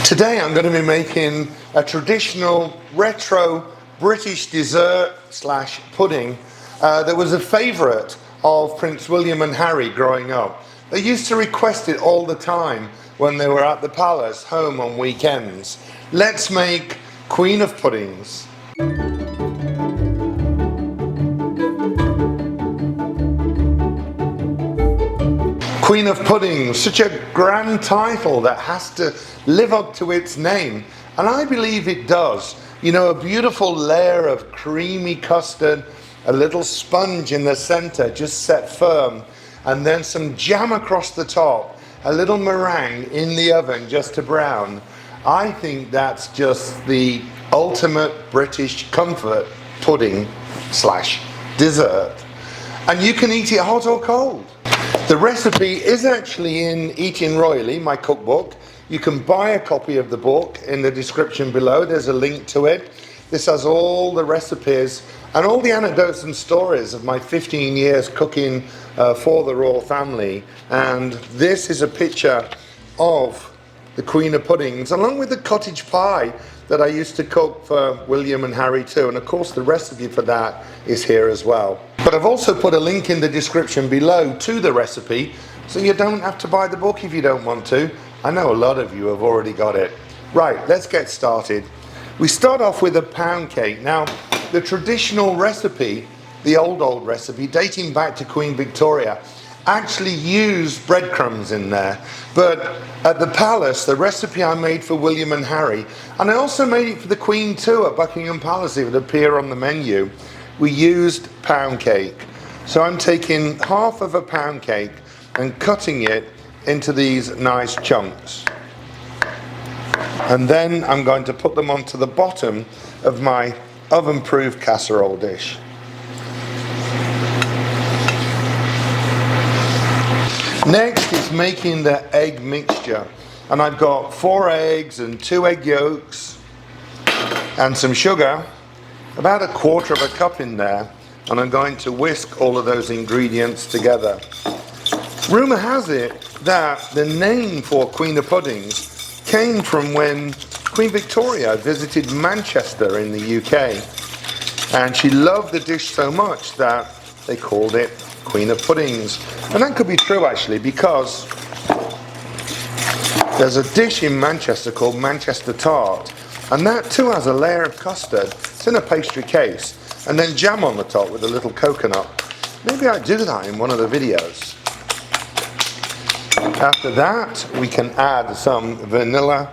Today I'm going to be making a traditional retro British dessert slash pudding that was a favourite of Prince William and Harry growing up. They used to request it all the time when they were at the palace home on weekends. Let's make Queen of Puddings. Queen of Puddings, such a grand title that has to live up to its name, and I believe it does. You know, a beautiful layer of creamy custard, a little sponge in the center just set firm, and then some jam across the top, a little meringue in the oven just to brown. I think that's just the ultimate British comfort pudding slash dessert, and you can eat it hot or cold. The recipe is actually in Eating Royally, my cookbook. You can buy a copy of the book in the description below. There's a link to it. This has all the recipes and all the anecdotes and stories of my 15 years cooking for the royal family. And this is a picture of the Queen of Puddings, along with the cottage pie that I used to cook for William and Harry too. And of course the recipe for that is here as well. But I've also put a link in the description below to the recipe, so you don't have to buy the book if you don't want to. I know a lot of you have already got it. Right, let's get started. We start off with a pound cake. Now, the traditional recipe, the old recipe, dating back to Queen Victoria, actually used breadcrumbs in there. But at the palace, the recipe I made for William and Harry, and I also made it for the Queen too at Buckingham Palace, it would appear on the menu, we used pound cake. So I'm taking half of a pound cake and cutting it into these nice chunks. And then I'm going to put them onto the bottom of my oven-proof casserole dish. Next is making the egg mixture. And I've got 4 eggs and 2 egg yolks and some sugar, about 1/4 cup in there, and I'm going to whisk all of those ingredients together. Rumour has it that the name for Queen of Puddings came from when Queen Victoria visited Manchester in the UK, and she loved the dish so much that they called it Queen of Puddings. And that could be true actually, because there's a dish in Manchester called Manchester tart, and that too has a layer of custard. It's in a pastry case, and then jam on the top with a little coconut. Maybe I do that in one of the videos. After that, we can add some vanilla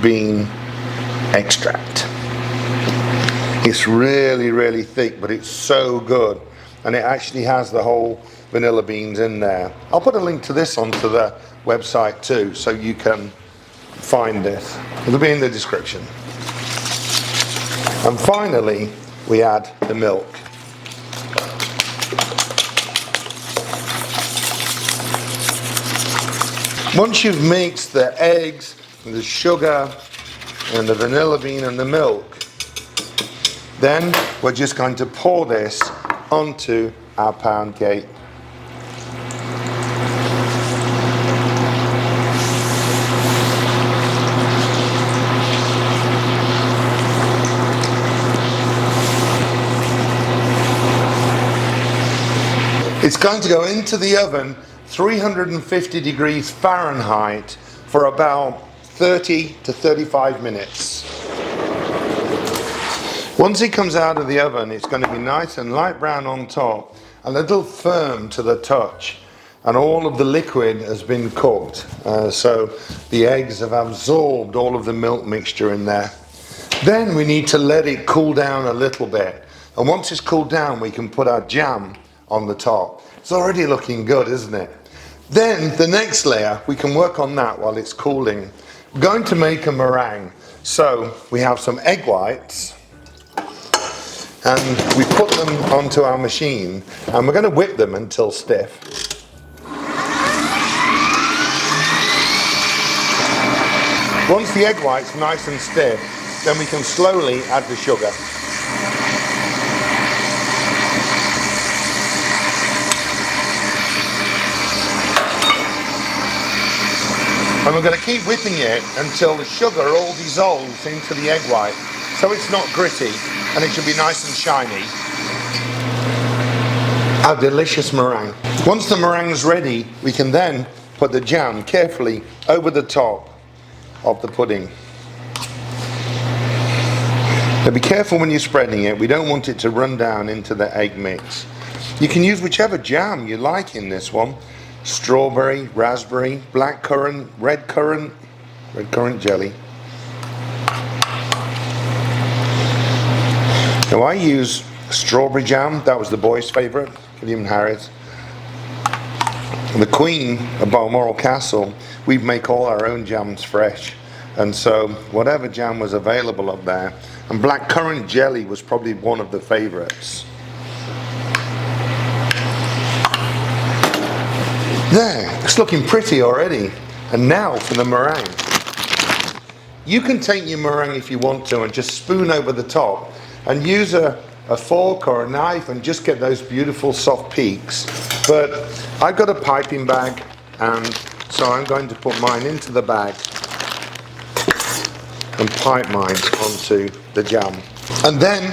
bean extract. It's really thick, but it's so good, and it actually has the whole vanilla beans in there. I'll put a link to this onto the website too, so you can find this. It'll be in the description. And finally, we add the milk. Once you've mixed the eggs, and the sugar, and the vanilla bean and the milk, then we're just going to pour this onto our pound cake. It's going to go into the oven 350 degrees Fahrenheit for about 30 to 35 minutes. Once it comes out of the oven, it's going to be nice and light brown on top, a little firm to the touch, and all of the liquid has been cooked. So the eggs have absorbed all of the milk mixture in there. Then we need to let it cool down a little bit. And once it's cooled down, we can put our jam on the top. It's already looking good, isn't it? Then the next layer, we can work on that while it's cooling. We're going to make a meringue. So we have some egg whites, and we put them onto our machine, and we're going to whip them until stiff. Once the egg white's nice and stiff, then we can slowly add the sugar. And we're going to keep whipping it until the sugar all dissolves into the egg white, so it's not gritty and it should be nice and shiny. Our delicious meringue. Once the meringue's ready, we can then put the jam carefully over the top of the pudding. Now be careful when you're spreading it. We don't want it to run down into the egg mix. You can use whichever jam you like in this one. Strawberry, raspberry, black currant, red currant jelly. Now I use strawberry jam. That was the boys' favourite, William and Harry's. The Queen of Balmoral Castle, we make all our own jams fresh. And so whatever jam was available up there, and black currant jelly was probably one of the favourites. There, it's looking pretty already. And now for the meringue. You can take your meringue if you want to and just spoon over the top and use a fork or a knife and just get those beautiful soft peaks. But I've got a piping bag, and so I'm going to put mine into the bag and pipe mine onto the jam. And then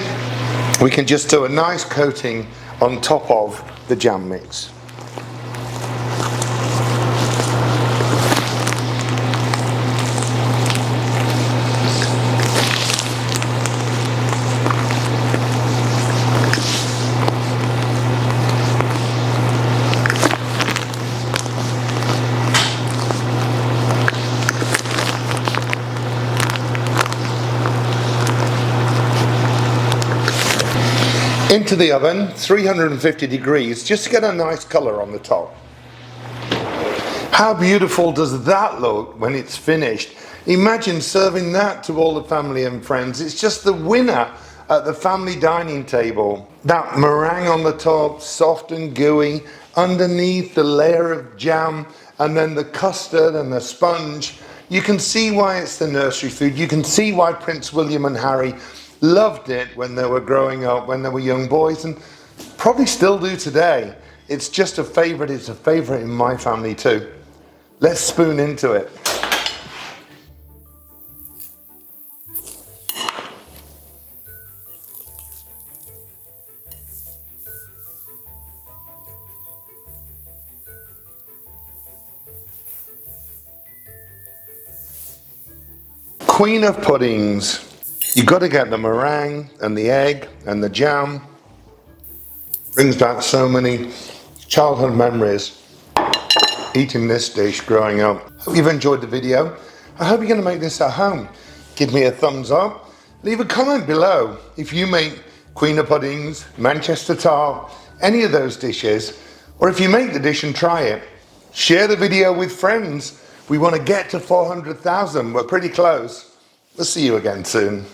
we can just do a nice coating on top of the jam mix. Into the oven, 350 degrees, just to get a nice colour on the top. How beautiful does that look when it's finished? Imagine serving that to all the family and friends. It's just the winner at the family dining table. That meringue on the top, soft and gooey, underneath the layer of jam, and then the custard and the sponge. You can see why it's the nursery food. You can see why Prince William and Harry loved it when they were growing up, when they were young boys, and probably still do today. It's just a favourite. It's a favourite in my family too. Let's spoon into it. Queen of puddings. You've got to get the meringue and the egg and the jam. Brings back so many childhood memories eating this dish growing up. Hope you've enjoyed the video. I hope you're going to make this at home. Give me a thumbs up. Leave a comment below if you make Queen of puddings, Manchester tart, any of those dishes, or if you make the dish and try it. Share the video with friends. We want to get to 400,000. We're pretty close. We'll see you again soon.